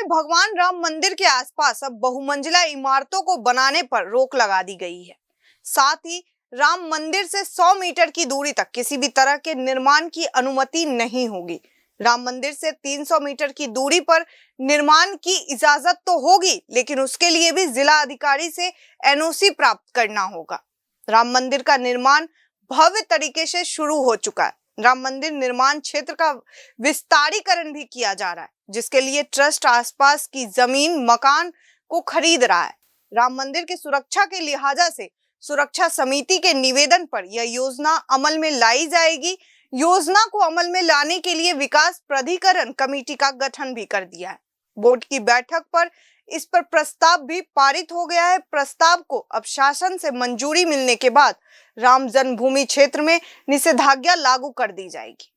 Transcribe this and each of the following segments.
में भगवान राम मंदिर के आसपास अब बहुमंजिला इमारतों को बनाने पर रोक लगा दी गई है। साथ ही राम मंदिर से 100 मीटर की दूरी तक किसी भी तरह के निर्माण की अनुमति नहीं होगी। राम मंदिर से 300 मीटर की दूरी पर निर्माण की इजाजत तो होगी, लेकिन उसके लिए भी जिला अधिकारी से एनओसी प्राप्त करना होगा। राम मंदिर का निर्माण भव्य तरीके से शुरू हो चुका है। राम मंदिर निर्माण क्षेत्र का विस्तारीकरण भी किया जा रहा है, जिसके लिए ट्रस्ट आसपास की जमीन मकान को खरीद रहा है। राम मंदिर की सुरक्षा के लिहाजा से सुरक्षा समिति के निवेदन पर यह योजना अमल में लाई जाएगी। योजना को अमल में लाने के लिए विकास प्राधिकरण कमेटी का गठन भी कर दिया है। बोर्ड की बैठक पर इस पर प्रस्ताव भी पारित हो गया है। प्रस्ताव को अब शासन से मंजूरी मिलने के बाद राम जन्मभूमि क्षेत्र में निषेधाज्ञा लागू कर दी जाएगी।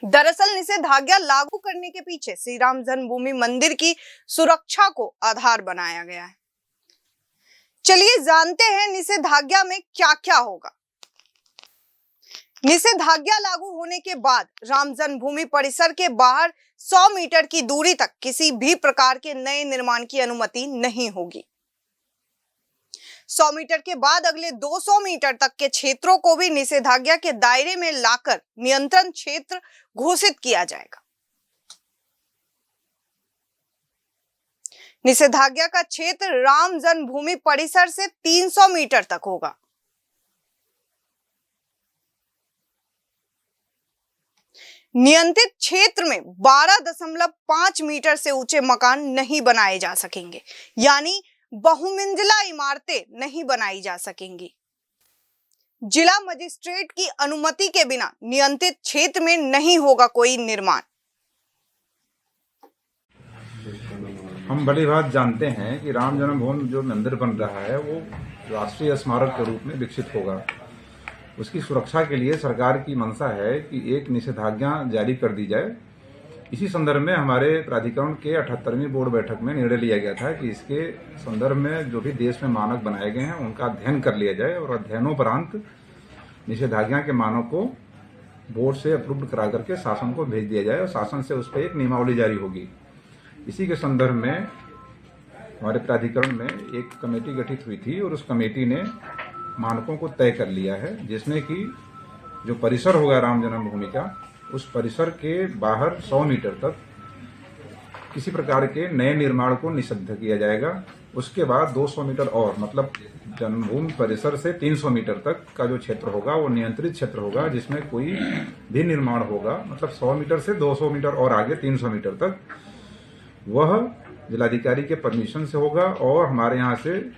दरअसल निषेधाज्ञा लागू करने के पीछे श्री राम जन्मभूमि मंदिर की सुरक्षा को आधार बनाया गया है। चलिए जानते हैं निषेधाज्ञा में क्या क्या होगा। निषेधाज्ञा लागू होने के बाद राम जन्मभूमि परिसर के बाहर 100 मीटर की दूरी तक किसी भी प्रकार के नए निर्माण की अनुमति नहीं होगी। 100 मीटर के बाद अगले 200 मीटर तक के क्षेत्रों को भी निषेधाज्ञा के दायरे में लाकर नियंत्रण क्षेत्र घोषित किया जाएगा। निषेधाज्ञा का क्षेत्र राम जन्मभूमि परिसर से 300 मीटर तक होगा। नियंत्रित क्षेत्र में 12.5 मीटर से ऊंचे मकान नहीं बनाए जा सकेंगे, यानी बहुमंजिला इमारतें नहीं बनाई जा सकेंगी। जिला मजिस्ट्रेट की अनुमति के बिना नियंत्रित क्षेत्र में नहीं होगा कोई निर्माण। हम बड़ी बात जानते हैं कि राम जन्मभूमि जो मंदिर बन रहा है वो राष्ट्रीय स्मारक के रूप में विकसित होगा। उसकी सुरक्षा के लिए सरकार की मंशा है कि एक निषेधाज्ञा जारी कर दी जाए। इसी संदर्भ में हमारे प्राधिकरण के 78वीं बोर्ड बैठक में निर्णय लिया गया था कि इसके संदर्भ में जो भी देश में मानक बनाए गए हैं उनका अध्ययन कर लिया जाए और अध्ययनोपरांत निषेधाज्ञा के मानक को बोर्ड से अप्रूव्ड करा करके शासन को भेज दिया जाए और शासन से उस पर एक नियमावली जारी होगी। इसी के संदर्भ में हमारे प्राधिकरण में एक कमेटी गठित हुई थी और उस कमेटी ने मानकों को तय कर लिया है, जिसमें कि जो परिसर होगा राम जन्मभूमि का, उस परिसर के बाहर 100 मीटर तक किसी प्रकार के नए निर्माण को निषिद्ध किया जाएगा। उसके बाद 200 मीटर और मतलब जन्मभूमि परिसर से 300 मीटर तक का जो क्षेत्र होगा वो नियंत्रित क्षेत्र होगा, जिसमें कोई भी निर्माण होगा मतलब 100 मीटर से 200 मीटर और आगे 300 मीटर तक वह जिलाधिकारी के परमिशन से होगा और हमारे यहाँ से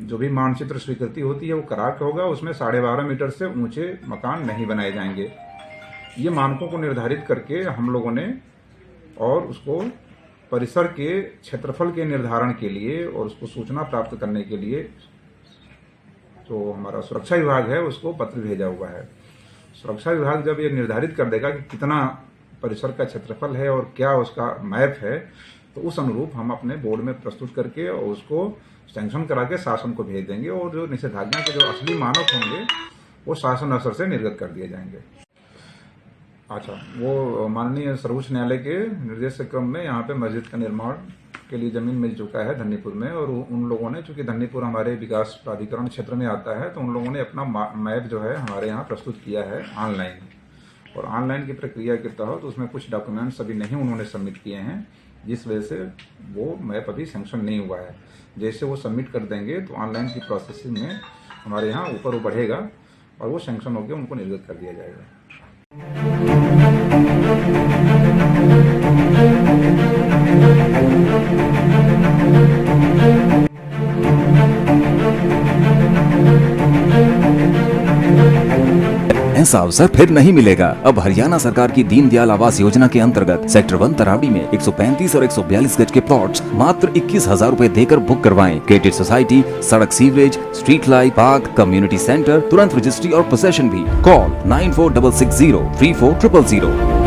जो भी मानचित्र स्वीकृति होती है वो करा के होगा। उसमें 12.5 मीटर से ऊंचे मकान नहीं बनाए जाएंगे। ये मानकों को निर्धारित करके हम लोगों ने और उसको परिसर के क्षेत्रफल के निर्धारण के लिए और उसको सूचना प्राप्त करने के लिए जो हमारा सुरक्षा विभाग है उसको पत्र भेजा हुआ है। सुरक्षा विभाग जब ये निर्धारित कर देगा कि कितना परिसर का क्षेत्रफल है और क्या उसका मैप है, तो उस अनुरूप हम अपने बोर्ड में प्रस्तुत करके और उसको सैंक्शन करा के शासन को भेज देंगे और जो निषेधाज्ञा के जो असली मानक होंगे वो शासन स्तर से निर्गत कर दिए जाएंगे। अच्छा, वो माननीय सर्वोच्च न्यायालय के निर्देश के क्रम में यहाँ पे मस्जिद का निर्माण के लिए जमीन मिल चुका है धन्नीपुर में, और उन लोगों ने, चूंकि धन्नीपुर हमारे विकास प्राधिकरण क्षेत्र में आता है, तो उन लोगों ने अपना मैप जो है हमारे यहाँ प्रस्तुत किया है ऑनलाइन, और ऑनलाइन की प्रक्रिया के तहत उसमें कुछ डॉक्यूमेंट्स अभी नहीं उन्होंने सबमिट किए हैं, जिस वजह से वो मैप अभी सैंक्शन नहीं हुआ है। जैसे वो सबमिट कर देंगे तो ऑनलाइन की प्रोसेसिंग में हमारे यहाँ ऊपर वो बढ़ेगा और वो सैंक्शन होकर उनको निर्गत कर दिया जाएगा। ऐसा अवसर फिर नहीं मिलेगा। अब हरियाणा सरकार की दीनदयाल आवास योजना के अंतर्गत सेक्टर 1 तरावड़ी में 135 और 142 गज के प्लॉट्स मात्र 21,000 रुपए देकर बुक करवाएं। क्रेडिट सोसाइटी, सड़क, sewerage, street light, park, community centre, तुरंत रजिस्ट्री और पोसेशन भी। कॉल 9466034000।